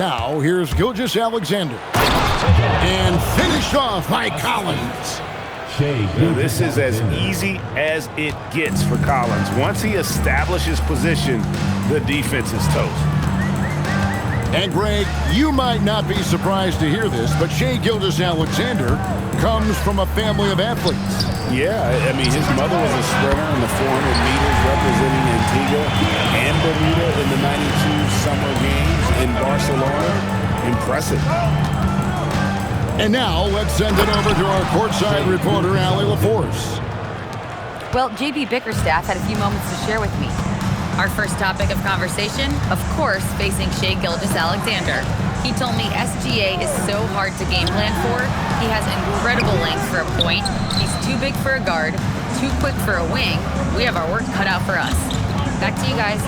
Now, here's Gilgeous-Alexander. And finished off by Collins. Now, this is as easy as it gets for Collins. Once he establishes position, the defense is toast. And, Greg, you might not be surprised to hear this, but Shai Gilgeous-Alexander comes from a family of athletes. Yeah, I mean, his mother was a sprinter in the 400 meters representing Antigua and Bermuda in the 92 Summer Games in Barcelona. Impressive. And now, let's send it over to our courtside reporter, Allie LaForce. Well, JB Bickerstaff had a few moments to share with me. Our first topic of conversation, of course, facing Shai Gilgeous-Alexander. He told me SGA is so hard to game plan for. He has incredible length for a point. He's too big for a guard, too quick for a wing. We have our work cut out for us. Back to you guys.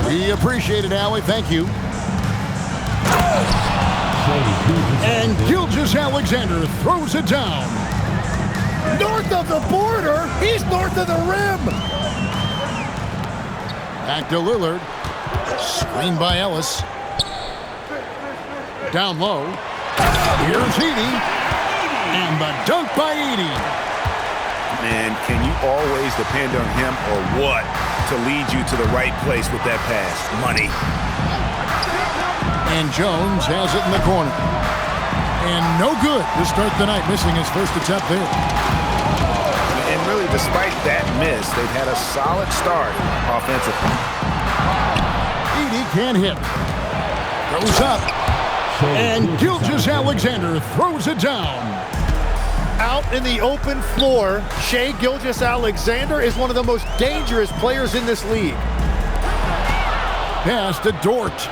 We appreciate it, Allie. Thank you. And Gilgeous-Alexander throws it down. North of the border, he's north of the rim. Back to Lillard. Screen by Ellis. Down low. Here's Edey. And the dunk by Edey. Man, can you always depend on him or what to lead you to the right place with that pass? Money. And Jones has it in the corner. And no good to start the night, missing his first attempt there. And really, despite that miss, they've had a solid start offensively. Edey can't hit. Goes up. And Gilgeous-Alexander throws it down. Out in the open floor, Shai Gilgeous-Alexander is one of the most dangerous players in this league. Pass to Dort.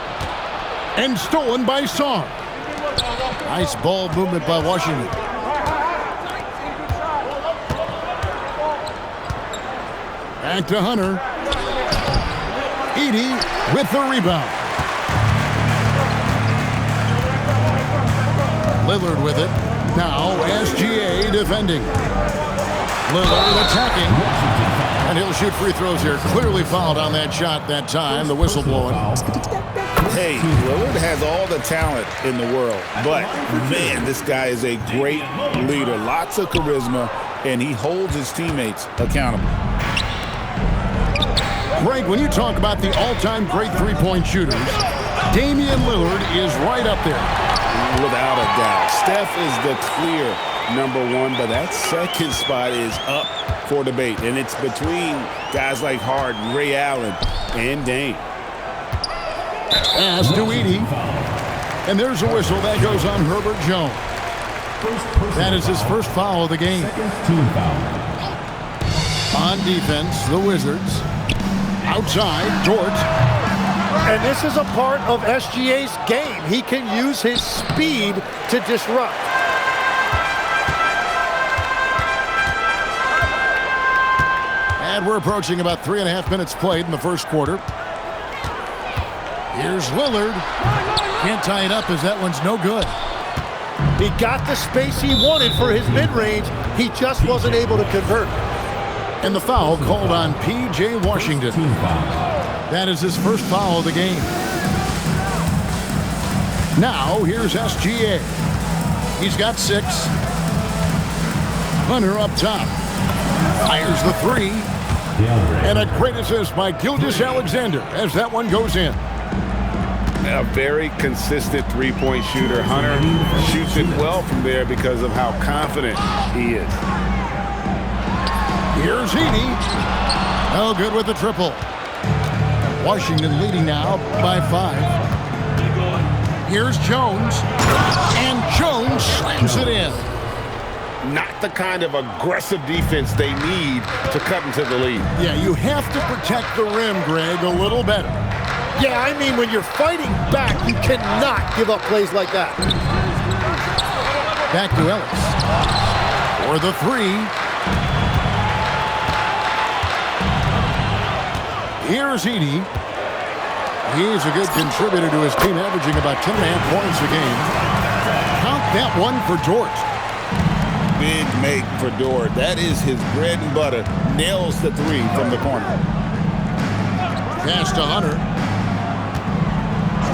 And stolen by Sarr. Nice ball movement by Washington. Back to Hunter. Edey with the rebound. Lillard with it. Now SGA defending. Lillard attacking. And he'll shoot free throws here. Clearly fouled on that shot that time. The whistle blowing. Hey, Lillard has all the talent in the world, but man, this guy is a great leader. Lots of charisma, and he holds his teammates accountable. Greg, when you talk about the all-time great three-point shooters, Damian Lillard is right up there. Without a doubt. Steph is the clear #1, but that second spot is up for debate, and it's between guys like Harden, Ray Allen, and Dame. Pass to Edey. And there's a whistle that goes on Herbert Jones. That is his first foul of the game. On defense, the Wizards. Outside, Dort. And this is a part of SGA's game. He can use his speed to disrupt. And we're approaching about 3.5 minutes played in the first quarter. Here's Lillard. Can't tie it up as that one's no good. He got the space he wanted for his mid-range. He just wasn't able to convert. And the foul called on P.J. Washington. That is his first foul of the game. Now, here's SGA. He's got 6. Hunter up top. Fires the 3. And a great assist by Gilgeous-Alexander as that one goes in. A very consistent three-point shooter. Hunter shoots it well from there because of how confident he is. Here's Edey. Oh, good with the triple. Washington leading now by 5. Here's Jones. And Jones slams it in. Not the kind of aggressive defense they need to cut into the lead. Yeah, you have to protect the rim, Greg, a little better. Yeah, I mean, when you're fighting back, you cannot give up plays like that. Back to Ellis. For the 3. Here's Edey. He's a good contributor to his team, averaging about 10.5 points a game. Count that one for Dort. Big make for Dort. That is his bread and butter. Nails the 3 from the corner. Pass to Hunter.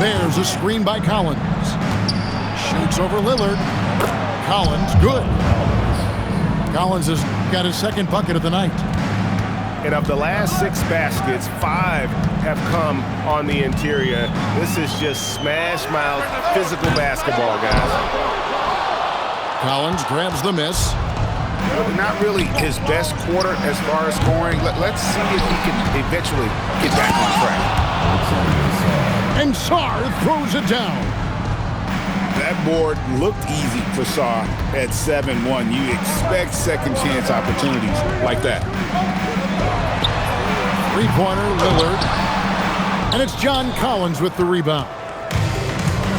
There's a screen by Collins. Shoots over Lillard. Collins, good. Collins has got his second bucket of the night. And of the last 6 baskets, 5 have come on the interior. This is just smash mouth physical basketball, guys. Collins grabs the miss. Not really his best quarter as far as scoring. Let's see if he can eventually get back on track. And Sarr throws it down. That board looked easy for Sarr at 7-1. You expect second chance opportunities like that. Three-pointer, Lillard. And it's John Collins with the rebound.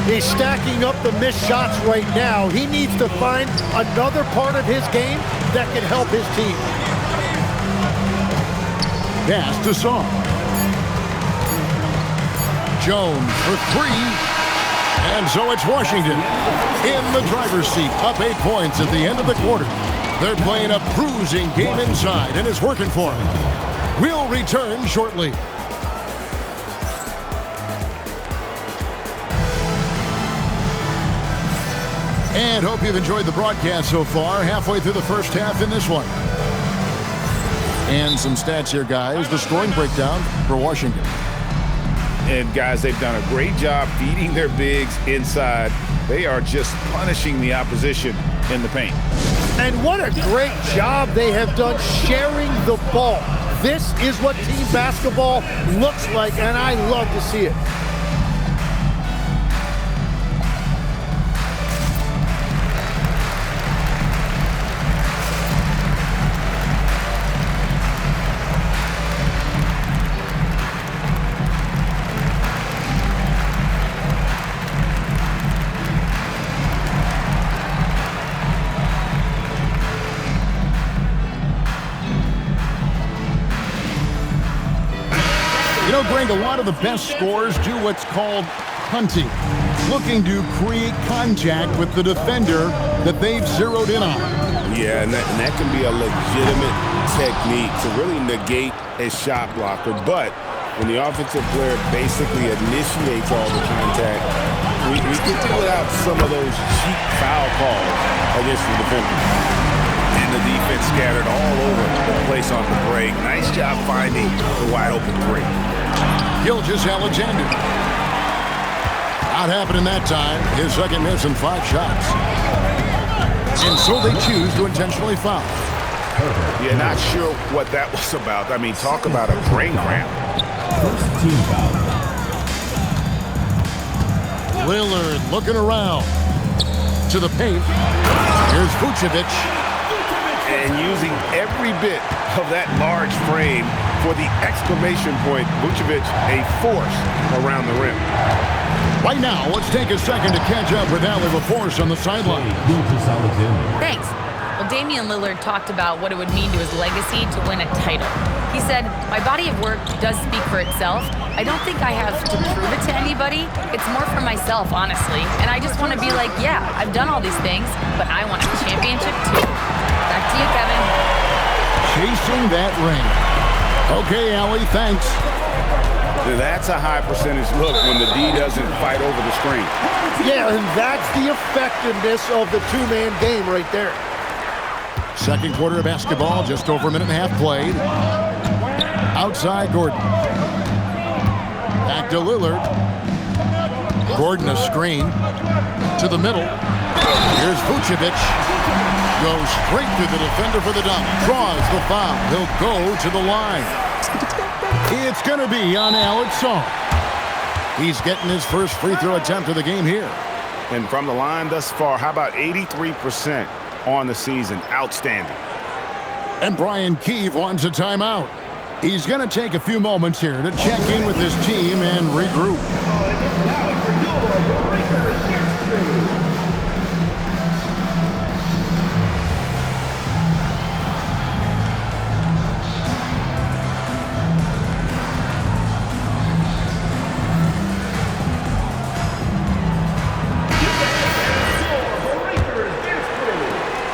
He's stacking up the missed shots right now. He needs to find another part of his game that can help his team. Pass to Sarr. Jones for 3. And so it's Washington in the driver's seat, up 8 points at the end of the quarter. They're playing a bruising game inside, and it's working for them. We'll return shortly. And hope you've enjoyed the broadcast so far. Halfway through the first half in this one. And some stats here, guys. The scoring breakdown for Washington. And, guys, they've done a great job feeding their bigs inside. They are just punishing the opposition in the paint. And what a great job they have done sharing the ball. This is what team basketball looks like, and I love to see it. Greg, a lot of the best scorers do what's called hunting, looking to create contact with the defender that they've zeroed in on. Yeah, and that can be a legitimate technique to really negate a shot blocker. But when the offensive player basically initiates all the contact, we can pull out some of those cheap foul calls against the defender. And the defense scattered all over the place on the break. Nice job finding the wide open 3. Gilgeous-Alexander. Not happening that time. His second miss and 5 shots. And so they choose to intentionally foul. Yeah, not sure what that was about. I mean, talk about a brain cramp. Lillard looking around to the paint. Here's Vucevic. And using every bit of that large frame for the exclamation point. Vucevic, a force around the rim. Right now, let's take a second to catch up with Allie LaForce on the sideline. Thanks. Well, Damian Lillard talked about what it would mean to his legacy to win a title. He said, "My body of work does speak for itself. I don't think I have to prove it to anybody. It's more for myself, honestly. And I just want to be like, yeah, I've done all these things, but I want a championship too." Back to you, Kevin. Chasing that ring. Okay, Allie, thanks. That's a high percentage look when the D doesn't fight over the screen. Yeah, and that's the effectiveness of the two-man game right there. Second quarter of basketball, just over a minute and a half played. Outside Gordon. Back to Lillard. Gordon a screen. To the middle. Here's Vucevic. Goes straight through the defender for the dunk. Draws the foul. He'll go to the line. It's going to be on Alex Sarr. He's getting his first free throw attempt of the game here. And from the line thus far, how about 83% on the season? Outstanding. And Brian Keefe wants a timeout. He's going to take a few moments here to check in with his team and regroup.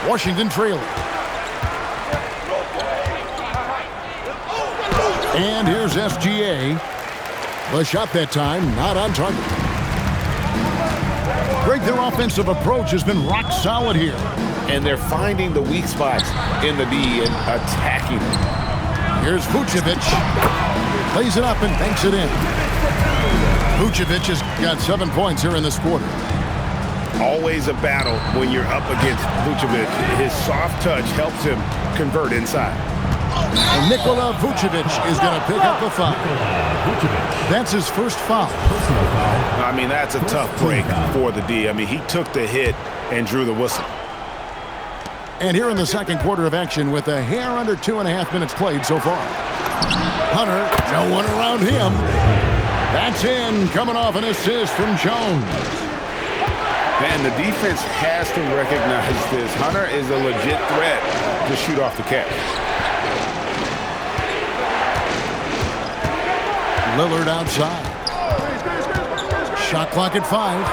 Washington trailing. And here's SGA. The shot that time, not on target. Greg, their offensive approach has been rock solid here. And they're finding the weak spots in the D and attacking them. Here's Vucevic. Plays it up and banks it in. Vucevic has got 7 points here in this quarter. Always a battle when you're up against Vucevic. His soft touch helps him convert inside. And Nikola Vucevic is going to pick up the foul. That's his first foul. I mean, that's a tough break for the D. I mean, he took the hit and drew the whistle. And here in the second quarter of action with a hair under 2.5 minutes played so far. Hunter, no one around him. That's in, coming off an assist from Jones. And the defense has to recognize this. Hunter is a legit threat to shoot off the catch. Lillard outside. Shot clock at 5.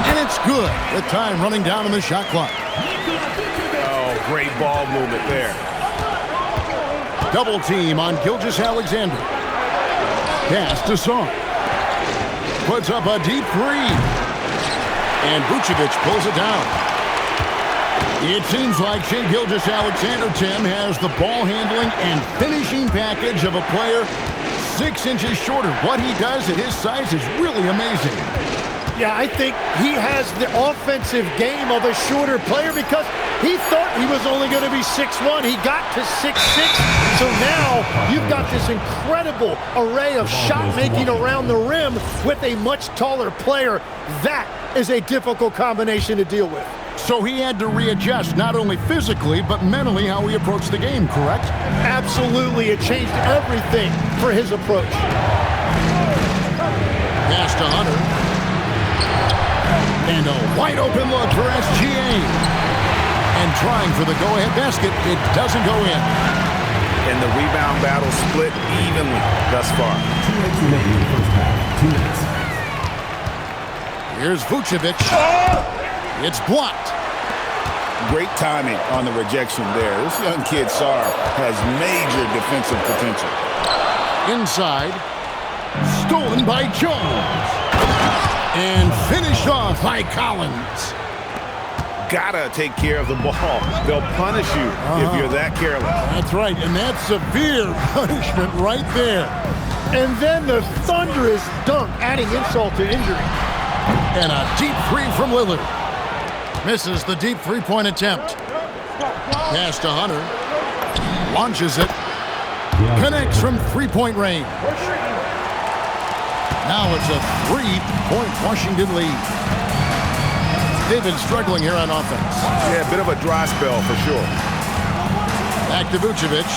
And it's good with time running down on the shot clock. Oh, great ball movement there. Double team on Gilgeous-Alexander. Pass to Song. Puts up a deep 3. And Vucevic pulls it down. It seems like Shai Gilgeous-Alexander, Tim, has the ball handling and finishing package of a player 6 inches shorter. What he does at his size is really amazing. Yeah, I think he has the offensive game of a shorter player because he thought he was only going to be 6'1". He got to 6'6". So now you've got this incredible array of shot making around the rim with a much taller player. That is a difficult combination to deal with. So he had to readjust not only physically but mentally how he approached the game, correct? Absolutely. It changed everything for his approach. Pass to Hunter. And a wide open look for SGA. And trying for the go-ahead basket. It doesn't go in. And the rebound battle split evenly thus far. 2 minutes remaining in the first half. 2 minutes. Here's Vucevic. It's blocked. Great timing on the rejection there. This young kid, Sar, has major defensive potential. Inside. Stolen by Jones. And finished off by Collins. Gotta take care of the ball. They'll punish you if you're that careless. That's right, and that's severe punishment right there. And then the thunderous dunk, adding insult to injury. And a deep 3 from Lillard. Misses the deep 3-point attempt. Pass to Hunter. Launches it. Connects from 3-point range. Now it's a 3-point Washington lead. They've been struggling here on offense. Yeah, a bit of a dry spell for sure. Back to Vucevic.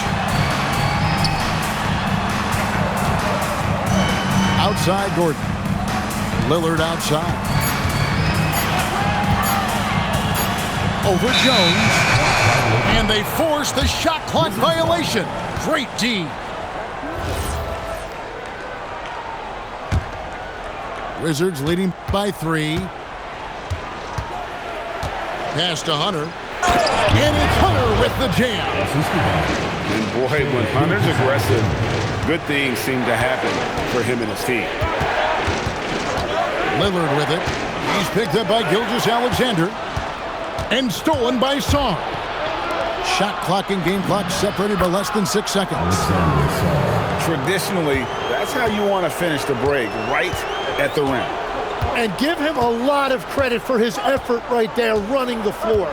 Outside Gordon. Lillard outside. Over Jones. And they force the shot clock violation. Great D. Wizards leading by 3. Pass to Hunter. And it's Hunter with the jam. And boy, when Hunter's aggressive, good things seem to happen for him and his team. Lillard with it. He's picked up by Gilgeous-Alexander. And stolen by Song. Shot clock and game clock separated by less than 6 seconds. Traditionally, that's how you want to finish the break, right at the rim. And give him a lot of credit for his effort right there running the floor.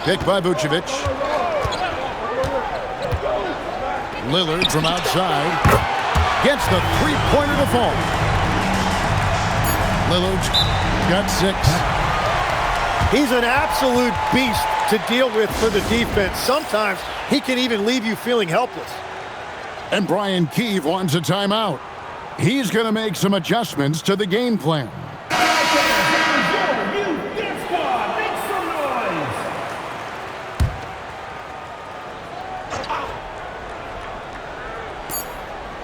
Picked by Vucevic. Lillard from outside. Gets the 3-pointer to fall. Lillard's got 6. He's an absolute beast to deal with for the defense. Sometimes he can even leave you feeling helpless. And Brian Keefe wants a timeout. He's going to make some adjustments to the game plan.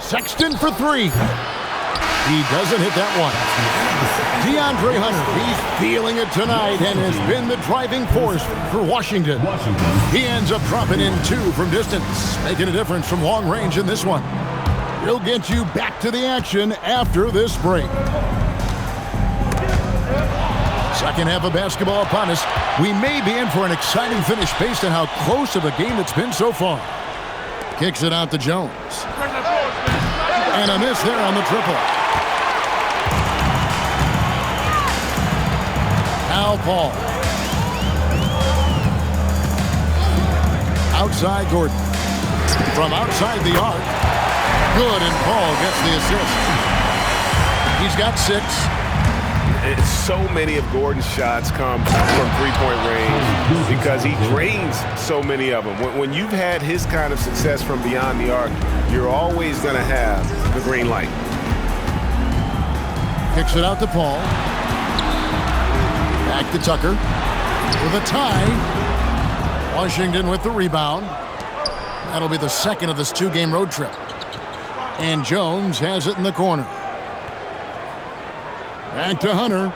Sexton for 3. He doesn't hit that one. DeAndre Hunter, he's feeling it tonight and has been the driving force for Washington. He ends up dropping in 2 from distance, making a difference from long range in this one. We'll get you back to the action after this break. Second half of basketball upon us. We may be in for an exciting finish based on how close of a game it's been so far. Kicks it out to Jones. And a miss there on the triple. Now Paul. Outside Gordon. From outside the arc. Good, and Paul gets the assist. He's got 6. So many of Gordon's shots come from three-point range because he drains so many of them. When you've had his kind of success from beyond the arc, you're always going to have the green light. Kicks it out to Paul. Back to Tucker. With a tie. Washington with the rebound. That'll be the second of this 2-game road trip. And Jones has it in the corner. Back to Hunter.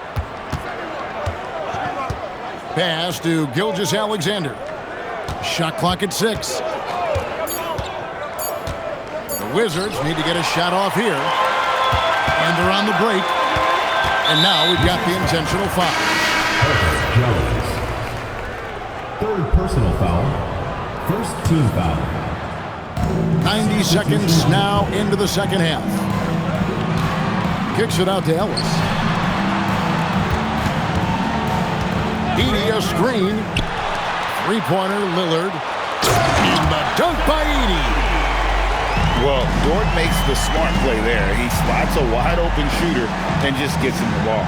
Pass to Gilgeous-Alexander. Shot clock at 6. The Wizards need to get a shot off here. And they're on the break. And now we've got the intentional foul. Jones. Third personal foul. First team foul. 90 seconds now into the second half. Kicks it out to Ellis. Edey, a screen. Three-pointer, Lillard. And the dunk by Edey. Well, Dort makes the smart play there. He spots a wide-open shooter and just gets him the ball.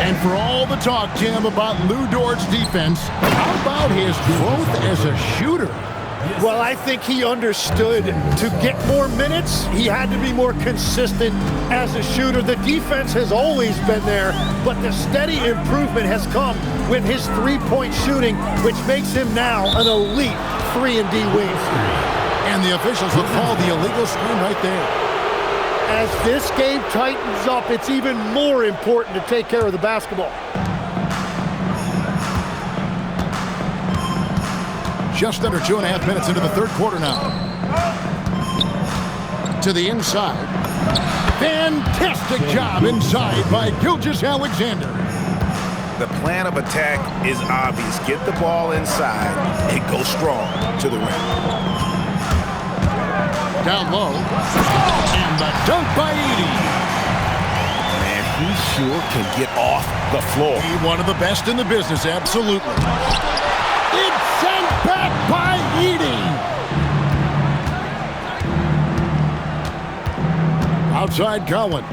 And for all the talk, Tim, about Lou Dort's defense, how about his growth as a shooter? Well, I think he understood to get more minutes, he had to be more consistent as a shooter. The defense has always been there, but the steady improvement has come with his three-point shooting, which makes him now an elite 3-and-D wing. And the officials will call the illegal screen right there. As this game tightens up, it's even more important to take care of the basketball. Just under 2.5 minutes into the third quarter now. To the inside. Fantastic job inside by Gilgeous-Alexander. The plan of attack is obvious. Get the ball inside and go strong to the rim. Down low. And the dunk by Edey. Man, he sure can get off the floor. One of the best in the business, absolutely. It's sent back by Edey. Outside Collins.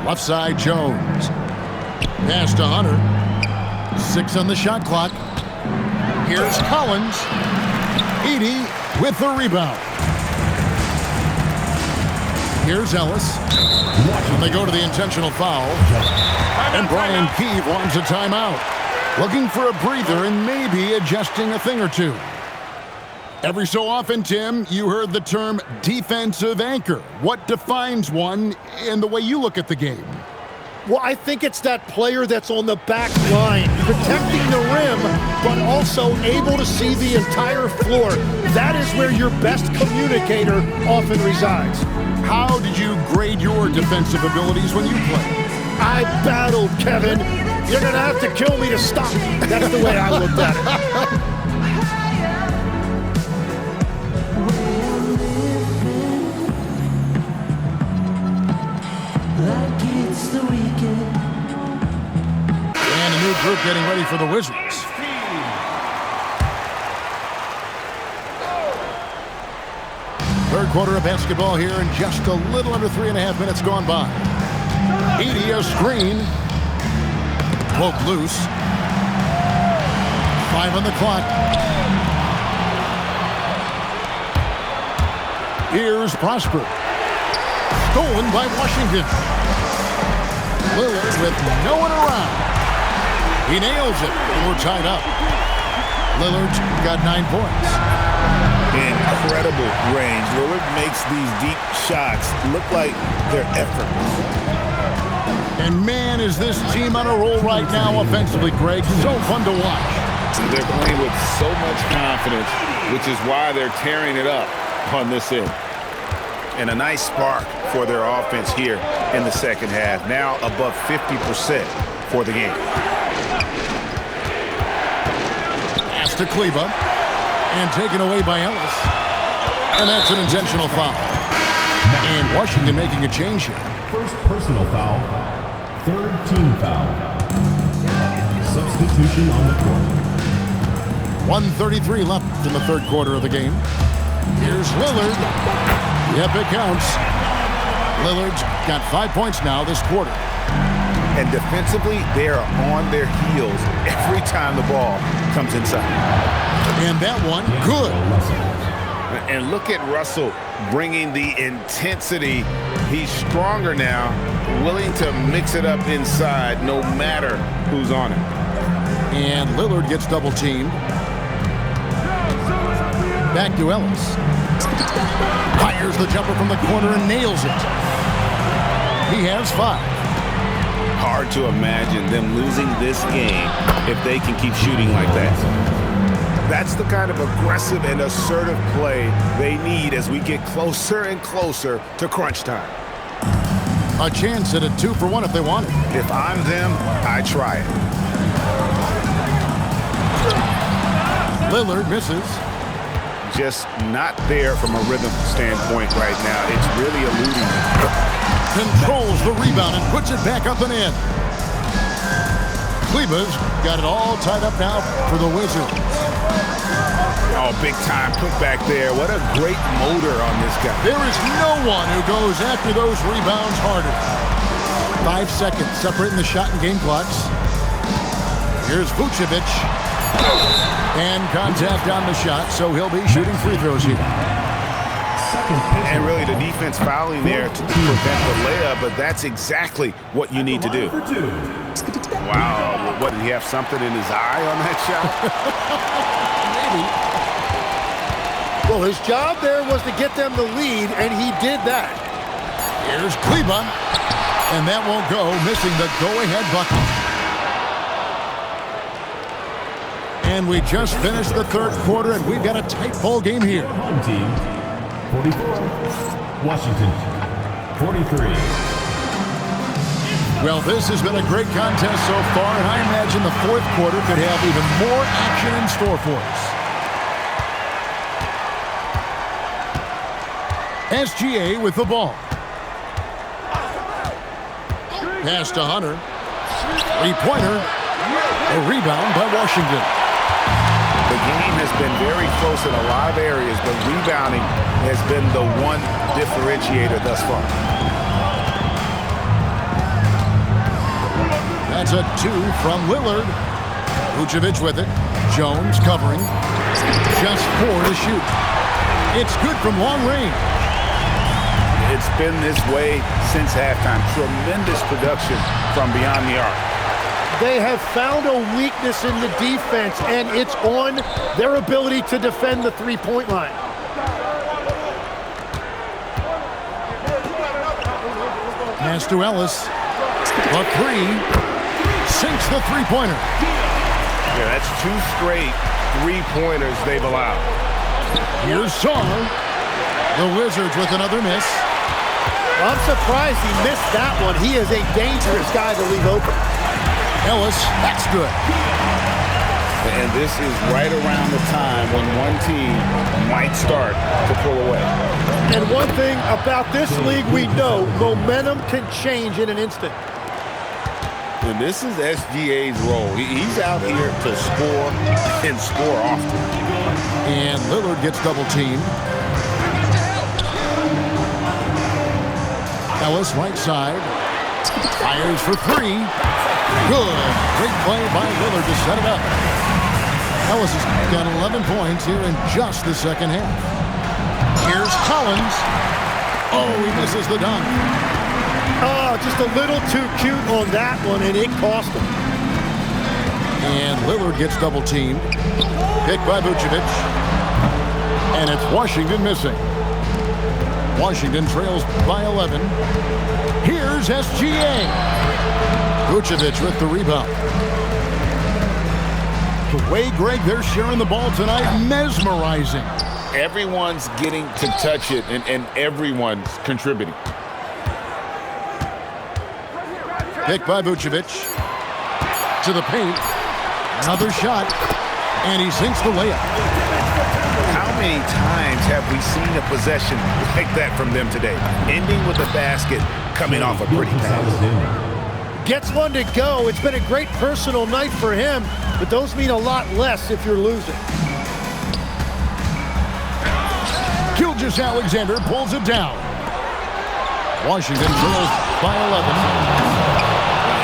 Left side Jones. Pass to Hunter. 6 on the shot clock. Here's Collins. Edey with the rebound. Here's Ellis. And they go to the intentional foul. And Brian Keefe wants a timeout. Looking for a breather and maybe adjusting a thing or two. Every so often, Tim, you heard the term defensive anchor. What defines one in the way you look at the game? Well, I think it's that player that's on the back line, protecting the rim, but also able to see the entire floor. That is where your best communicator often resides. How did you grade your defensive abilities when you played? I battled, Kevin. You're going to have to kill me to stop. That's the way I looked at it. And a new group getting ready for the Wizards. Third quarter of basketball here, and just a little under 3.5 minutes gone by. Edey, a screen. Woke loose. 5 on the clock. Here's Prosper. Stolen by Washington. Lillard with no one around. He nails it, and we're tied up. Lillard's got 9 points. Incredible range. Lillard makes these deep shots look like they're effortless. And man, is this team on a roll right now offensively, Greg. So fun to watch. They're playing with so much confidence. which is why they're tearing it up on this end. And a nice spark for their offense here in the second half. Now above 50% for the game. Pass to Kleba. And taken away by Ellis. And that's an intentional foul. And Washington making a change here. First personal foul. Third team foul. Substitution on the court. 1:33 left in the third quarter of the game. Here's Lillard. Yep, it counts. Lillard's got 5 points now this quarter. And defensively, they are on their heels every time the ball comes inside. And that one, good. And look at Russell bringing the intensity. He's stronger now, willing to mix it up inside no matter who's on it. And Lillard gets double teamed. Back to Ellis. Fires the jumper from the corner and nails it. He has 5. Hard to imagine them losing this game if they can keep shooting like that. That's the kind of aggressive and assertive play they need as we get closer and closer to crunch time. A chance at a 2-for-1 if they want it. If I'm them, I try it. Lillard misses. Just not there from a rhythm standpoint right now. It's really eluding. Controls the rebound and puts it back up and in. Kleba's got it all tied up now for the Wizards. Oh, big time put back there. What a great motor on this guy. There is no one who goes after those rebounds harder. 5 seconds separating the shot and game clocks. Here's Vucevic. And contact on the shot, so he'll be shooting free throws here. And really the defense fouling there to prevent the layup, but that's exactly what you need to do. Wow, what, did he have something in his eye on that shot? Maybe. Well, his job there was to get them the lead, and he did that. Here's Kleba. And that won't go, missing the go-ahead bucket. And we just finished the third quarter, and we've got a tight ball game here. Home team, 44. Washington, 43. Well, this has been a great contest so far, and I imagine the fourth quarter could have even more action in store for us. SGA with the ball. Pass to Hunter. Three-pointer. A rebound by Washington. The game has been very close in a lot of areas, but rebounding has been the one differentiator thus far. That's a 2 from Lillard. Vucevic with it. Jones covering. Just 4 to shoot. It's good from long range. It's been this way since halftime. Tremendous production from beyond the arc. They have found a weakness in the defense, and it's on their ability to defend the three-point line. Pass to Ellis. A 3. Sinks the three-pointer. Yeah, that's 2 straight three-pointers they've allowed. Here's Song. The Wizards with another miss. I'm surprised he missed that one. He is a dangerous guy to leave open. Ellis, that's good. And this is right around the time when one team might start to pull away. And one thing about this league we know, momentum can change in an instant. And this is SGA's role. He's out here to score and score often. And Lillard gets double teamed. Ellis right side. Fires for 3. Good. Great play by Lillard to set it up. Ellis has got 11 points here in just the second half. Here's Collins. Oh, he misses the dunk. Oh, just a little too cute on that one, and it cost him. And Lillard gets double teamed. Picked by Vucevic. And it's Washington missing. Washington trails by 11. Here's SGA. Vucevic with the rebound. The way, Greg, they're sharing the ball tonight, mesmerizing. Everyone's getting to touch it, and everyone's contributing. Pick by Vucevic. To the paint. Another shot. And he sinks the layup. How many times have we seen a possession like that from them today? Ending with a basket, coming off a pretty pass. Gets one to go. It's been a great personal night for him, but those mean a lot less if you're losing. Alexander pulls it down. Washington trails by 11.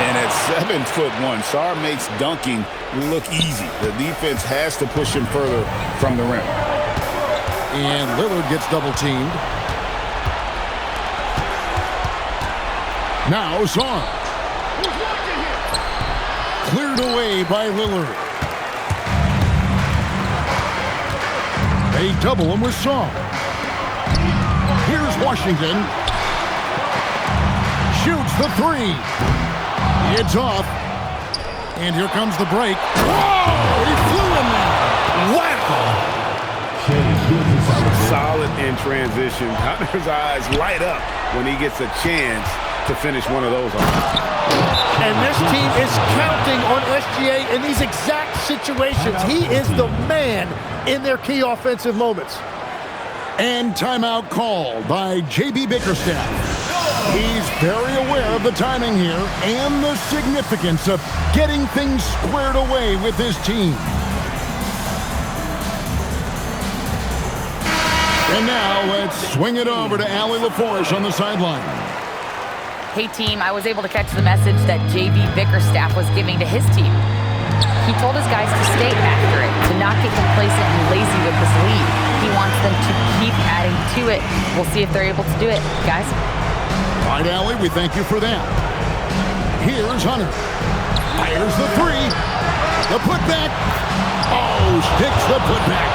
And at 7'1", Sarr makes dunking look easy. The defense has to push him further from the rim. And Lillard gets double teamed. Now Sarr. Cleared away by Lillard. They double him with Sarr. Here's Washington. Shoots the three. It's off. And here comes the break. Whoa! He flew in there. Wow! Solid in transition. Hunter's eyes light up when he gets a chance to finish one of those off. And this team is counting on SGA in these exact situations. He is the man in their key offensive moments. And timeout called by J.B. Bickerstaff. He's very aware of the timing here and the significance of getting things squared away with his team. And now let's swing it over to Allie LaForge on the sideline. Hey team, I was able to catch the message that J.B. Bickerstaff was giving to his team. He told his guys to stay after it, to not get complacent and lazy with this lead. He wants them to keep adding to it. We'll see if they're able to do it, guys. All right, Allie, we thank you for that. Here's Hunter. Fires the three. The putback. Oh, sticks the putback.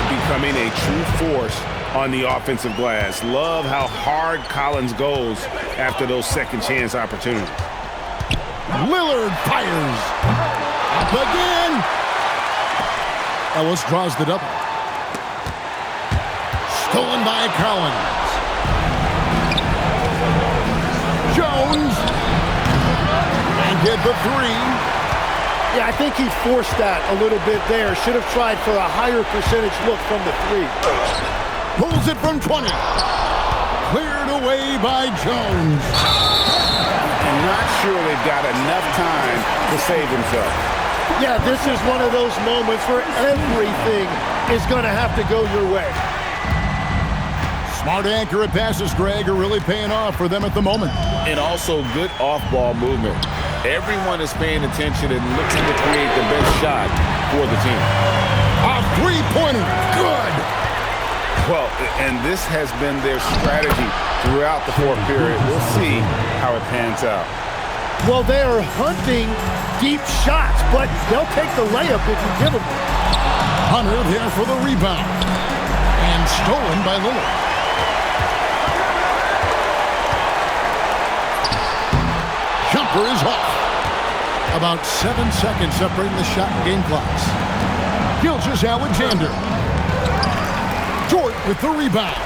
Becoming a true force on the offensive glass. Love how hard Collins goes after those second chance opportunities. Lillard fires. Up again. Ellis draws the double. Stolen by Collins. Jones. And get the three. Yeah, I think he forced that a little bit there. Should have tried for a higher percentage look from the three. Pulls it from 20. Cleared away by Jones. I'm not sure they've got enough time to save himself. Yeah, this is one of those moments where everything is going to have to go your way. Smart, accurate passes, Greg, are really paying off for them at the moment. And also good off-ball movement. Everyone is paying attention and looking to create the best shot for the team. A three-pointer. Good. Well, and this has been their strategy throughout the fourth period. We'll see how it pans out. Well, they are hunting deep shots, but they'll take the layup if you give them. Hunter there for the rebound. And stolen by Lillard. Jumper is off. About 7 seconds separating the shot and game clocks. Alexander. Jordan with the rebound.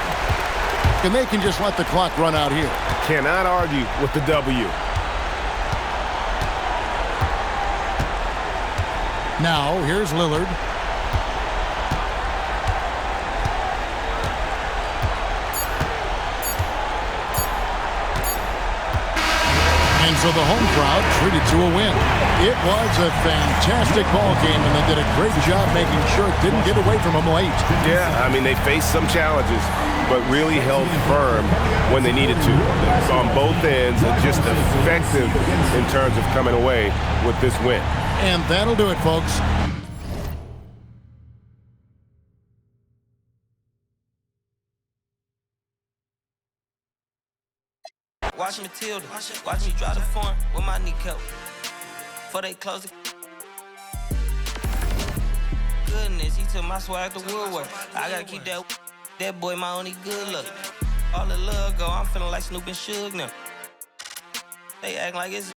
And they can just let the clock run out here. Cannot argue with the W. Now, here's Lillard. And so the home crowd treated to a win. It was a fantastic ball game, and they did a great job making sure it didn't get away from them late. Yeah, I mean, they faced some challenges, but really held firm when they needed to. On both ends, and just effective in terms of coming away with this win. And that'll do it, folks. Watch Matilda, watch me drive the form with my kneecap. Before they close it. Goodness, he took my swag to Woodward. I gotta keep that boy my only good look. All the love go, I'm feeling like Snoop and Suge now. They act like it's